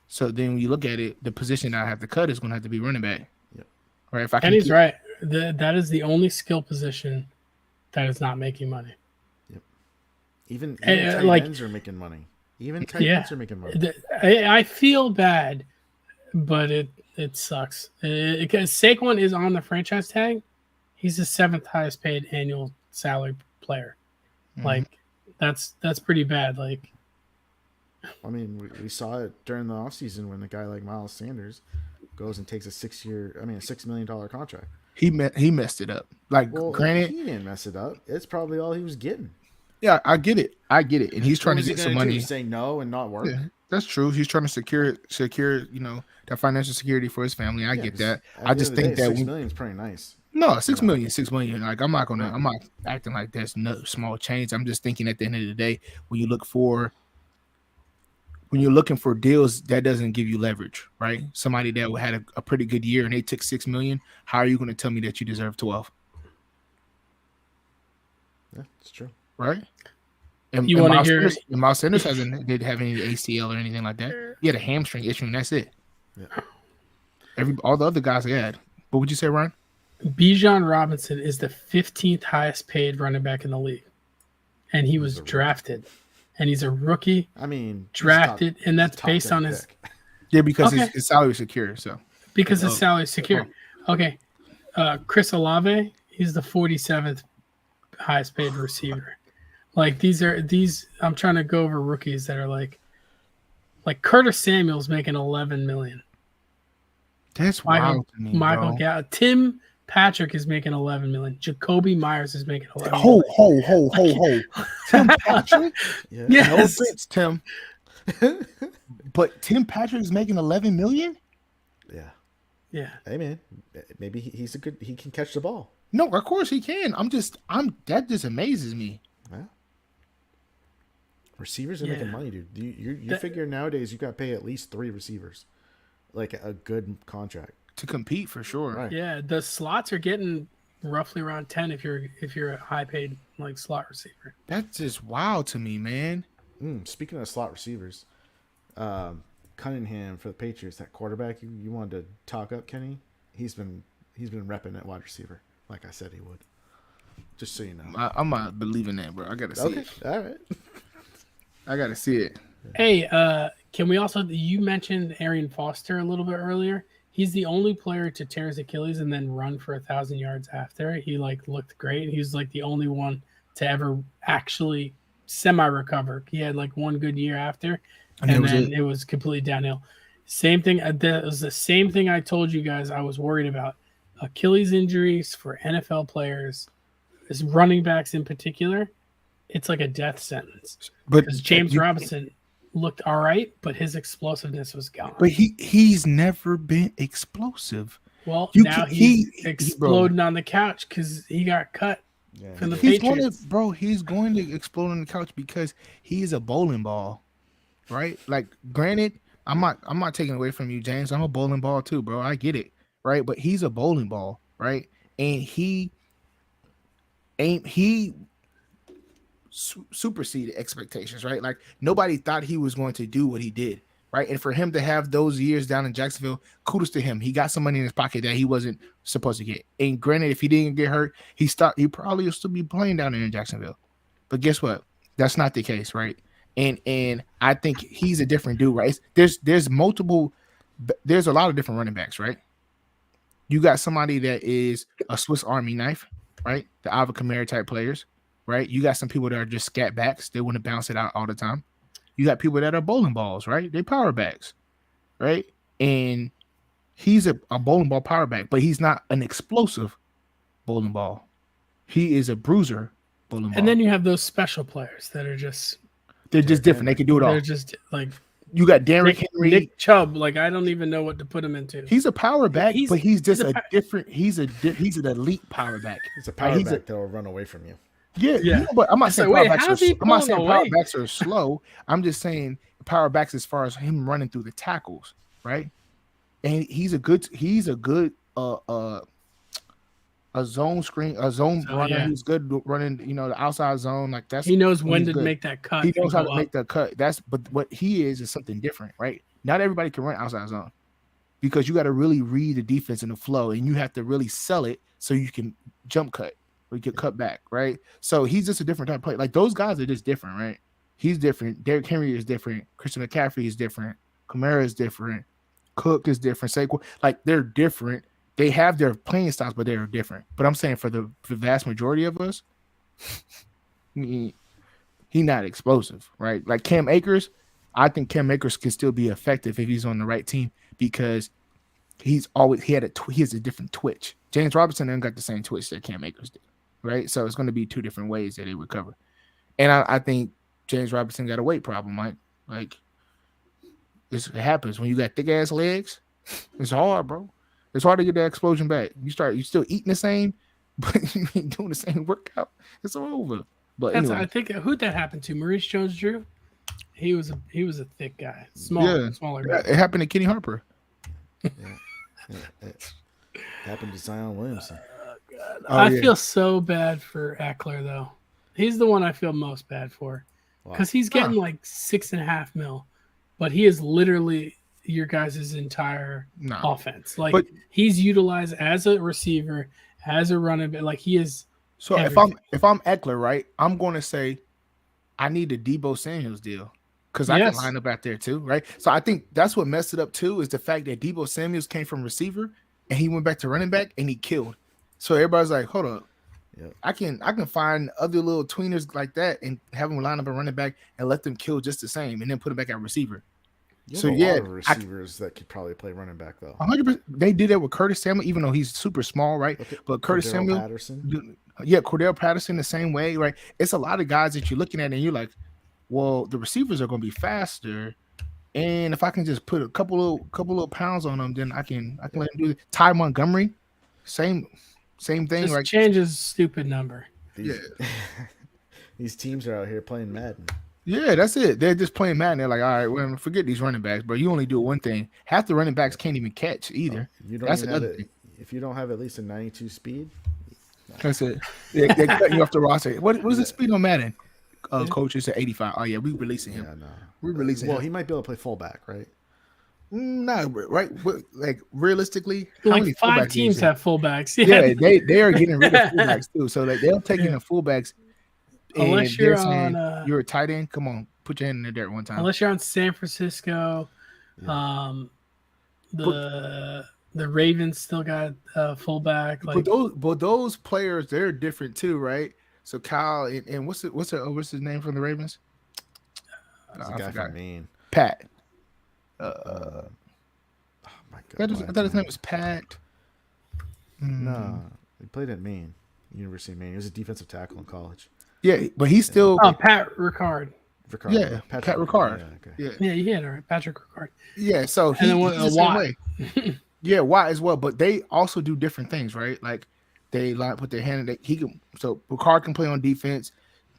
So then when you look at it, the position I have to cut is going to have to be running back. Yep. Right? And he's right. That is the only skill position that is not making money. Yep. Even tight ends are making money. Even tight ends are making money. I feel bad, but it sucks because Saquon is on the franchise tag. He's the 7th highest paid annual salary player. Mhm. Like that's pretty bad. Like, I mean, we saw it during the offseason when a guy like Miles Sanders goes and takes a $6 million contract. He messed it up. Like, Well, granted, he didn't mess it up. It's probably all he was getting. yeah, I get it, and he's trying to get some money. Say no and not work. Yeah, that's true. He's trying to secure, that financial security for his family. I get that. I just think that $6 million is pretty nice. No, 6 million, 6 million. Like, I'm not acting like that's no small change. I'm just thinking at the end of the day, when you're looking for deals, that doesn't give you leverage, right? Somebody that had a pretty good year and they took 6 million. How are you going to tell me that you deserve 12? Yeah, it's true. Right? And you want to hear? Miles Sanders didn't have any ACL or anything like that. He had a hamstring issue, and that's it. Yeah. All the other guys they had. What would you say, Ryan? Bijan Robinson is the 15th highest paid running back in the league, and he was drafted, and he's a rookie. I mean, drafted, and that's based on his. Yeah, because his salary is secure. So because his salary is secure. Okay, Chris Olave, he's the 47th highest paid receiver. Like these. I'm trying to go over rookies that are like Curtis Samuel's making 11 million. That's wild to me, Michael Gallup. Tim Patrick is making 11 million. Jacoby Myers is making 11 million. Ho. Tim Patrick? Yes. No offense, Tim. But Tim Patrick is making 11 million? Yeah. Hey man, maybe he can catch the ball. No, of course he can. That just amazes me. Yeah. Receivers are making money, dude. You figure nowadays you got to pay at least 3 receivers, like a good contract to compete for sure. Right. Yeah, the slots are getting roughly around 10 if you're a high paid like slot receiver. That's just wild to me, man. Speaking of slot receivers, Cunningham for the Patriots, that quarterback you wanted to talk up, Kenny. He's been repping at wide receiver, like I said he would. Just so you know, I'm not believing that, bro. I gotta see it. All right. I gotta see it. Hey, can we also? You mentioned Arian Foster a little bit earlier. He's the only player to tear his Achilles and then run for 1,000 yards after. He looked great. He was the only one to ever actually semi-recover. He had one good year after, and then it was completely downhill. Same thing. That was the same thing I told you guys I was worried about. Achilles injuries for NFL players, as running backs in particular, it's like a death sentence. Because James Robinson looked all right, but his explosiveness was gone. But he's never been explosive. Well, he's exploding on the couch because he got cut from the Patriots. He's going to explode on the couch because he's a bowling ball, right? Like, granted, I'm not taking away from you, James. I'm a bowling ball too, bro. I get it, right? But he's a bowling ball, right? And he superseded expectations, right? Like, nobody thought he was going to do what he did, right? And for him to have those years down in Jacksonville, kudos to him. He got some money in his pocket that he wasn't supposed to get. And granted, if he didn't get hurt, he probably would still be playing down there in Jacksonville. But guess what? That's not the case, right? And I think he's a different dude, right? There's a lot of different running backs, right? You got somebody that is a Swiss Army knife, right? The Alvin Kamara type players, right? You got some people that are just scat backs. They want to bounce it out all the time. You got people that are bowling balls, right? They power backs, right? And he's a bowling ball power back, but he's not an explosive bowling ball. He is a bruiser bowling ball. And then you have those special players that are just... They're just different. They can do it all. They're just you got Derrick Henry, Nick Chubb. I don't even know what to put him into. He's a power back, but he's just different. He's an elite power back. He's a power back that will run away from you. Yeah. But I'm not saying power backs are slow. I'm just saying power backs as far as him running through the tackles, right? And he's a good a zone runner. Yeah. He's good running, the outside zone. Like, that's he knows when to make that cut. He knows how to make that cut. But what he is something different, right? Not everybody can run outside zone because you got to really read the defense and the flow, and you have to really sell it so you can jump cut or you can cut back, right? So he's just a different type of player. Like, those guys are just different, right? He's different. Derrick Henry is different. Christian McCaffrey is different. Kamara is different. Cook is different. Saquon, like they're different. They have their playing styles, but they're different. But I'm saying for the vast majority of us, he not explosive, right? Like Cam Akers, I think Cam Akers can still be effective if he's on the right team because he has a different twitch. James Robinson ain't got the same twitch that Cam Akers did, right? So it's going to be two different ways that he would cover. And I think James Robinson got a weight problem, Mike. Like it happens when you got thick ass legs. It's hard, bro. It's hard to get that explosion back. You still eating the same, but you ain't doing the same workout. It's all over. But anyway. I think who'd that happen to? Maurice Jones-Drew. He was a thick guy, smaller guy. It happened to Kenny Harper. It happened to Zion Williamson. I feel so bad for Eckler though. He's the one I feel most bad for because he's getting like $6.5 million, but he is literally your guys' entire offense. Like he's utilized as a receiver, as a running back. Like he is. So everything. if I'm Eckler, right, I'm going to say I need a Deebo Samuels deal because I can line up out there too, right? So I think that's what messed it up too is the fact that Deebo Samuels came from receiver and he went back to running back and he killed. So everybody's like, hold up. Yep. I can find other little tweeners like that and have them line up a running back and let them kill just the same and then put them back at receiver. So a lot of receivers that could probably play running back though. 100%. They did that with Curtis Samuel, even though he's super small, right? Okay. But Curtis Samuel, Cordell Patterson the same way, right? It's a lot of guys that you're looking at and you're like, well, the receivers are going to be faster, and if I can just put a couple little pounds on them, then I can let him do it. Ty Montgomery, same thing. Just right? Change his stupid number. These teams are out here playing Madden. Yeah, that's it. They're just playing Madden. They're like, all right, well, forget these running backs, bro. You only do one thing. Half the running backs can't even catch either. That's another thing. If you don't have at least a 92 speed, that's it. They're cutting you off the roster. What is the speed on Madden? Coach is at 85. Oh yeah, we releasing him. Yeah, no. We're releasing him. Well, he might be able to play fullback, right? No, right. Like realistically, like 5 teams have fullbacks. Yeah, they are getting rid of fullbacks too. So they'll take in the fullbacks. Unless you're on, you're a tight end. Come on, put your hand in the dirt one time. Unless you're on San Francisco, the Ravens still got fullback. Like, but those players, they're different too, right? So Kyle and what's his name from the Ravens? I guy from Maine. Pat. Oh my God! I thought his name was Pat. No, he played at Maine, University of Maine. He was a defensive tackle in college. Yeah, but he's still. Oh, Pat Ricard. Yeah, Pat Ricard. Yeah, yeah, you hit it, Patrick Ricard. Yeah, so he's the same way. Yeah, Watt as well, but they also do different things, right? Like they put their hand in he can. So Ricard can play on defense.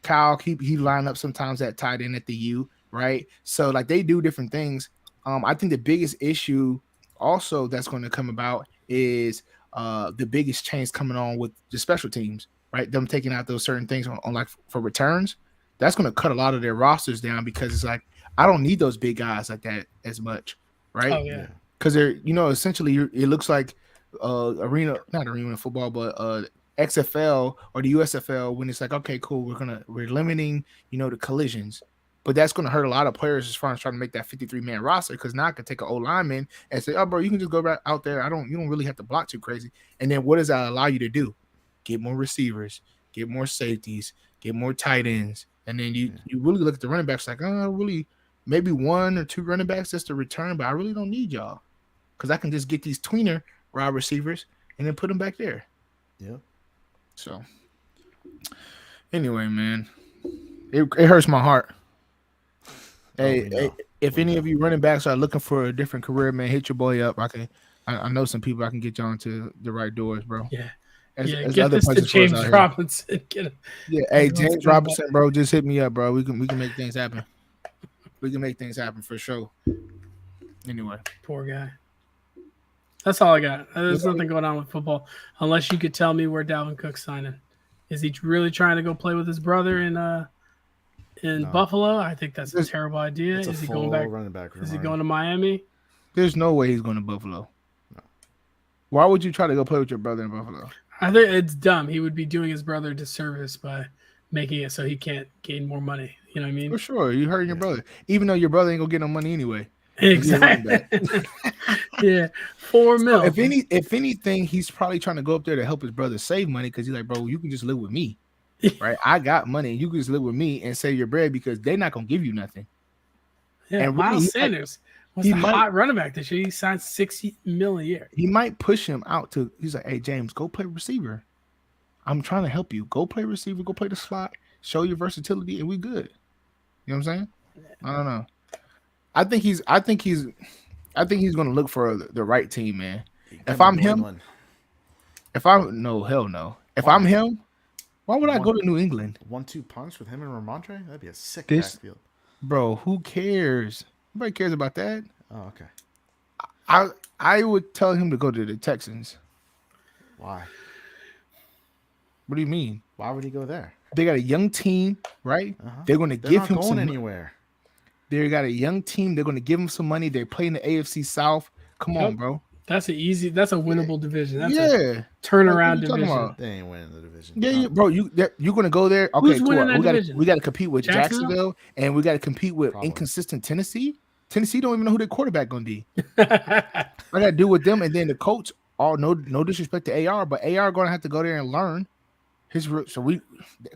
Kyle he line up sometimes at tight end at the U, right? So like they do different things. I think the biggest issue also that's going to come about is the biggest change coming on with the special teams. Right, them taking out those certain things on like for returns, that's going to cut a lot of their rosters down because it's like I don't need those big guys like that as much, right? Oh yeah, because they're essentially it looks like not arena football, but XFL or the USFL when it's like okay, cool, we're limiting the collisions, but that's going to hurt a lot of players as far as trying to make that 53-man roster because now I can take an old lineman and say, oh bro, you can just go right out there. You don't really have to block too crazy, and then what does that allow you to do? Get more receivers, get more safeties, get more tight ends. And then you really look at the running backs like, really, maybe 1 or 2 running backs just to return, but I really don't need y'all because I can just get these tweener wide receivers and then put them back there. Yeah. So, anyway, man, it hurts my heart. Hey, if any of you running backs are looking for a different career, man, hit your boy up. I know some people I can get you onto the right doors, bro. Yeah. As get this to James Robinson. Hey, James Robinson, bro, just hit me up, bro. We can make things happen. We can make things happen for sure. Anyway, poor guy. That's all I got. There's nothing going on with football unless you could tell me where Dalvin Cook's signing. Is he really trying to go play with his brother in Buffalo? I think that's a terrible idea. Is he going back? Running back is he going to Miami? There's no way he's going to Buffalo. No. Why would you try to go play with your brother in Buffalo? I think it's dumb. He would be doing his brother a disservice by making it so he can't gain more money. You know what I mean? For sure, you hurting your brother, even though your brother ain't gonna get no money anyway. Exactly. Yeah, $4 million. If anything, he's probably trying to go up there to help his brother save money because he's like, bro, you can just live with me, right? I got money, you can just live with me and save your bread because they're not gonna give you nothing. Yeah, and Miles really, Sanders was the hot running back this year. He signed $60 million a year. He might push him out to. He's like, hey James, go play receiver. I'm trying to help you. Go play receiver. Go play the slot. Show your versatility, and we good. You know what I'm saying? I don't know. I think he's going to look for the right team, man. If I'm him, no, hell no. If I'm him, why would I go to New England? 1-2 punch with him and Ramondre? That'd be a sick backfield. Bro, who cares? Nobody cares about that. Oh, okay. I would tell him to go to the Texans. Why? What do you mean? Why would he go there? They got a young team, right? They're going to give him some anywhere. They got a young team. They're going to give him some money. They're playing the AFC South. Come on, bro. That's a winnable division. That's a turnaround division. They ain't winning the division. Yeah, bro. You're going to go there. Okay, who's winning that division? We got to compete with Jacksonville, and we got to compete with inconsistent Tennessee. Tennessee don't even know who their quarterback going to be. I got to deal with them, and then the coach. No disrespect to AR, but AR going to have to go there and learn his roots. So we're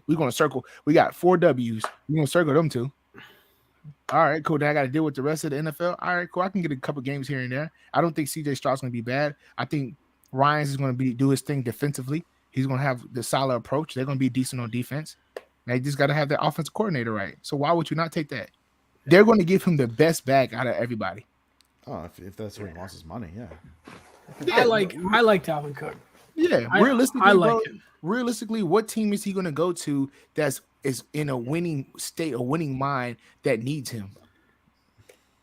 going to circle. We got 4 W's. We're going to circle them too. All right, cool. Then I got to deal with the rest of the NFL. All right, cool. I can get a couple games here and there. I don't think CJ Stroud's going to be bad. I think Ryans is going to do his thing defensively. He's going to have the solid approach. They're going to be decent on defense. They just got to have their offensive coordinator right. So why would you not take that? They're going to give him the best bag out of everybody. Oh, if that's where he wants his money, yeah. I like Dalvin Cook. Yeah, realistically, what team is he going to go to is in a winning state, a winning mind that needs him?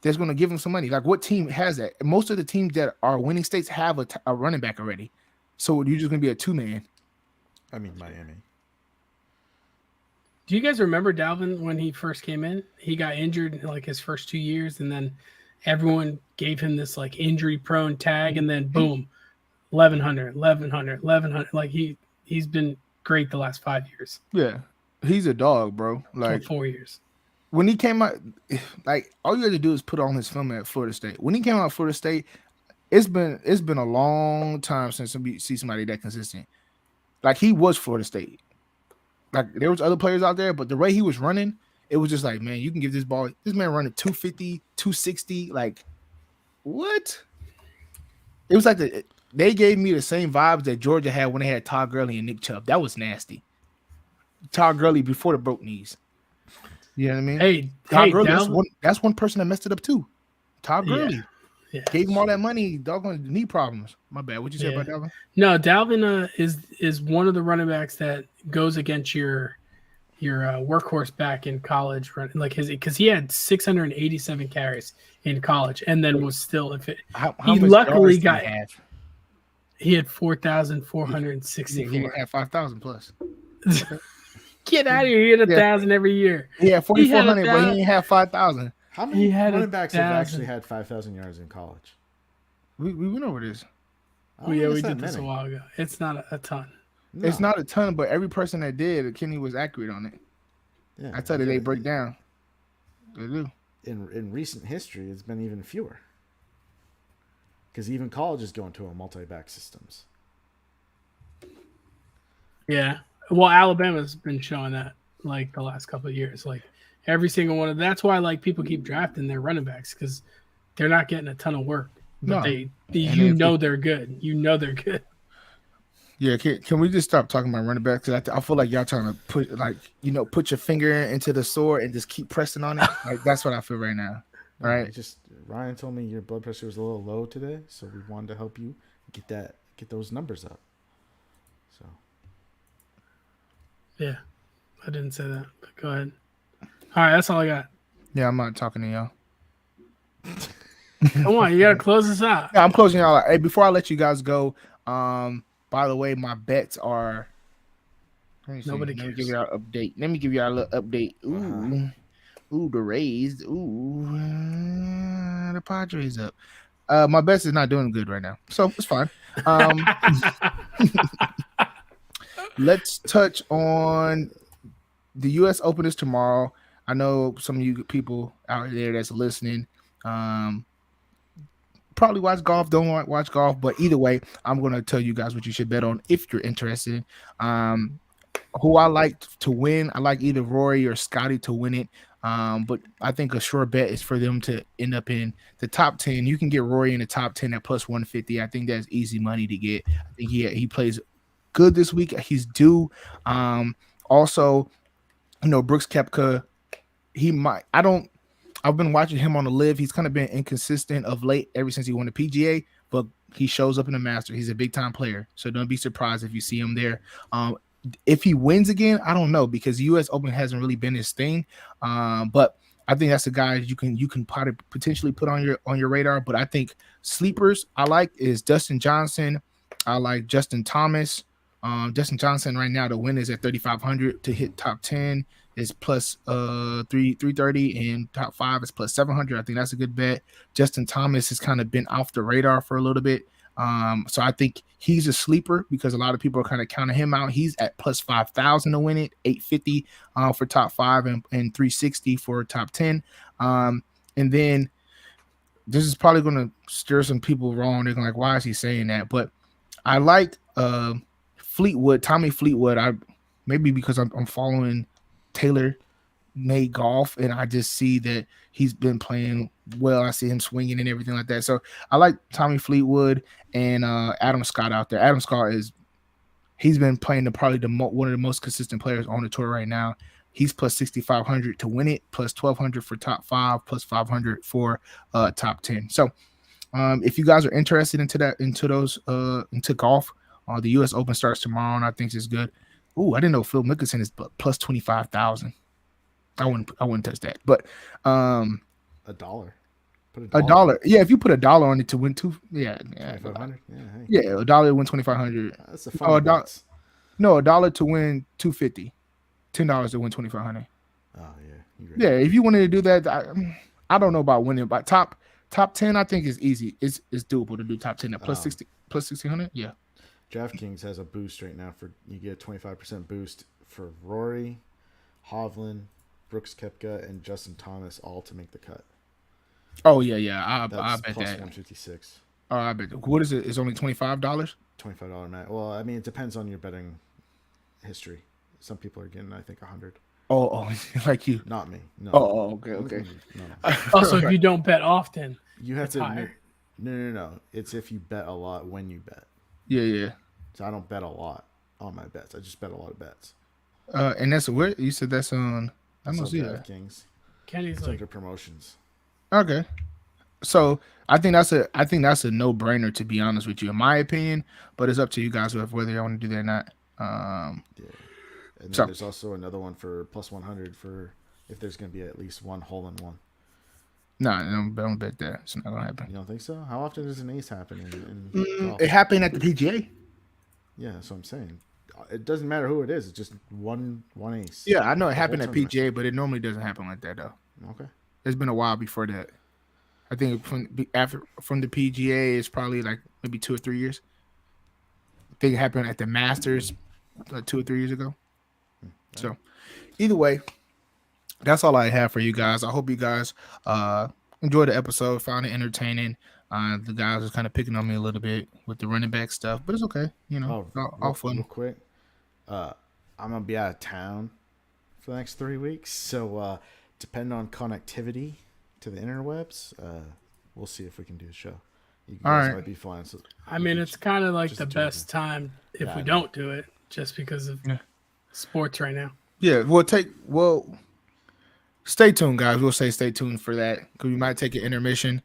That's going to give him some money. Like, what team has that? Most of the teams that are winning states have a running back already. So you're just going to be a 2-man. I mean, Miami. Do you guys remember Dalvin when he first came in? He got injured in like his first 2 years, and then everyone gave him this like injury-prone tag, and then boom, 1,100. Like he's been great the last 5 years. Yeah, he's a dog, bro. Like 4 years. When he came out, like all you had to do is put on his film at Florida State. When he came out of Florida State, it's been a long time since somebody see somebody that consistent. Like he was Florida State. Like there was other players out there, but the way he was running, it was just like, man, you can give this ball. This man running 250, 260. Like what? It was like they gave me the same vibes that Georgia had when they had Todd Gurley and Nick Chubb. That was nasty. Todd Gurley before the broke knees. You know what I mean? Todd Gurley, that's one person that messed it up too. Todd Gurley. Yeah. Gave him all that money, doggone knee problems. My bad. What'd you say about Dalvin? No, Dalvin is one of the running backs that goes against your workhorse back in college, like because he had 687 carries in college, and then was still he luckily got he had 4,460. He had 5,000 plus. Get out of here! He had 1,000 every year. Yeah, 4,400, but he didn't have 5,000. How many running backs have actually had 5,000 yards in college? We went over this. We did this a while ago. It's not a ton. No. It's not a ton, but every person that did, Kenny was accurate on it. Yeah, I tell you, they break down. They do. In recent history, it's been even fewer. Because even colleges go into a multi-back systems. Yeah. Well, Alabama's been showing that like the last couple of years. Like every single one of that's why like people keep drafting their running backs because they're not getting a ton of work. But they're good. You know they're good. Yeah, can we just stop talking about running backs? Because I feel like y'all trying to put your finger into the sword and just keep pressing on it. Like that's what I feel right now. All right. Just Ryan told me your blood pressure was a little low today, so we wanted to help you get those numbers up. So. Yeah, I didn't say that, but go ahead. All right, that's all I got. Yeah, I'm not talking to y'all. Come on, you gotta close this out. Yeah, I'm closing y'all out. Hey, before I let you guys go, by the way, my bets are. Nobody cares. Let me give y'all an update. Let me give y'all a little update. Ooh, the Rays. Ooh, the Padres up. My bets is not doing good right now, so it's fine. Let's touch on the U.S. Open is tomorrow. I know some of you people out there that's listening. Probably watch golf, don't watch golf, but either way, I'm going to tell you guys what you should bet on if you're interested. Who I like to win, I like either Rory or Scotty to win it. But I think a sure bet is for them to end up in the top 10. You can get Rory in the top 10 at plus 150. I think that's easy money to get. I think he plays good this week. He's due. Also, Brooks Koepka, he might. I've been watching him on the live. He's kind of been inconsistent of late ever since he won the PGA, but he shows up in the Master. He's a big time player, so don't be surprised if you see him there. If he wins again, I don't know, because the U.S. Open hasn't really been his thing. But I think that's a guy you can potentially put on your radar. But I think sleepers I like is Dustin Johnson. I like Justin Thomas. Justin Johnson right now, the win is at 3,500 to hit top 10 is plus 330, and top 5 is plus 700. I think that's a good bet. Justin Thomas has kind of been off the radar for a little bit. So I think he's a sleeper because a lot of people are kind of counting him out. He's at plus 5,000 to win it, 850 for top 5 and 360 for top 10. And then this is probably going to stir some people wrong. They're like, why is he saying that? But I like Fleetwood, Tommy Fleetwood. Maybe because I'm following TaylorMade Golf, and I just see that he's been playing well. I see him swinging and everything like that. So I like Tommy Fleetwood and Adam Scott out there. Adam Scott he's been playing one of the most consistent players on the tour right now. He's plus 6,500 to win it, plus 1,200 for top 5, plus 500 for top 10. So if you guys are interested into golf, the U.S. Open starts tomorrow, and I think it's good. Ooh, I didn't know Phil Mickelson is plus 25,000. I wouldn't touch that. But $1. Put $1. Yeah, if you put $1 on it to win 2,500. Yeah, $1 to win 2,500. That's a fun bet. No, $1 to win 250. $10 to win 2,500. Oh yeah. Yeah, if you wanted to do that, I don't know about winning, but top 10 I think is easy. It's doable to do top 10 at plus 1,600. Yeah. DraftKings has a boost right now you get a 25% boost for Rory, Hovland, Brooks Koepka, and Justin Thomas all to make the cut. Oh yeah. I bet plus that 156. Oh, I bet. What is it? It's only $25. $25 match. Well, I mean, it depends on your betting history. Some people are getting, I think, 100. Oh, like you? Not me. No. Oh, okay. No. Also, if you don't bet often, you have to higher. No. It's if you bet a lot when you bet. Yeah. So I don't bet a lot on my bets. I just bet a lot of bets. And that's where you said that's on. I don't see that. DraftKings. Kenny's like under promotions. Okay. So I think that's a no-brainer, to be honest with you, in my opinion. But it's up to you guys whether you want to do that or not. Yeah. And then there's also another one for plus 100 for if there's going to be at least one hole in one. No, don't bet that. It's not going to happen. You don't think so? How often does an ace happen in golf? It happened at the PGA. Yeah, that's what I'm saying. It doesn't matter who it is. It's just one ace. Yeah, I know it happened at PGA, but it normally doesn't happen like that, though. Okay. It's been a while before that. I think from the PGA, it's probably like maybe 2 or 3 years. I think it happened at the Masters 2 or 3 years ago. So either way, that's all I have for you guys. I hope you guys enjoyed the episode, found it entertaining. The guys was kind of picking on me a little bit with the running back stuff, but it's okay. All fun. Real quick, I'm going to be out of town for the next 3 weeks. So depending on connectivity to the interwebs, we'll see if we can do a show. You guys might be flying. So I mean, it's kind of like the best time if we don't do it, just because of sports right now. Yeah, stay tuned, guys. We'll say stay tuned for that because we might take an intermission.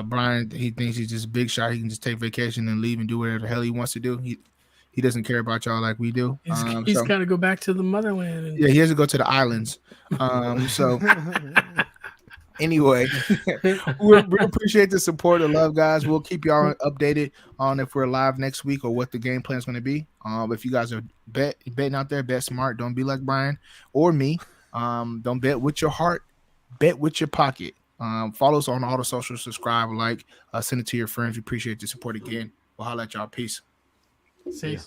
Brian, he thinks he's just a big shot. He can just take vacation and leave and do whatever the hell he wants to do. He doesn't care about y'all like we do. He's got to go back to the motherland. Yeah, he has to go to the islands. So anyway, we appreciate the support and love, guys. We'll keep y'all updated on if we're live next week or what the game plan is going to be. If you guys are betting out there, bet smart. Don't be like Brian or me. Don't bet with your heart. Bet with your pocket. Follow us on all the socials. Subscribe, send it to your friends. We appreciate the support again. We'll holler at y'all. Peace. See you.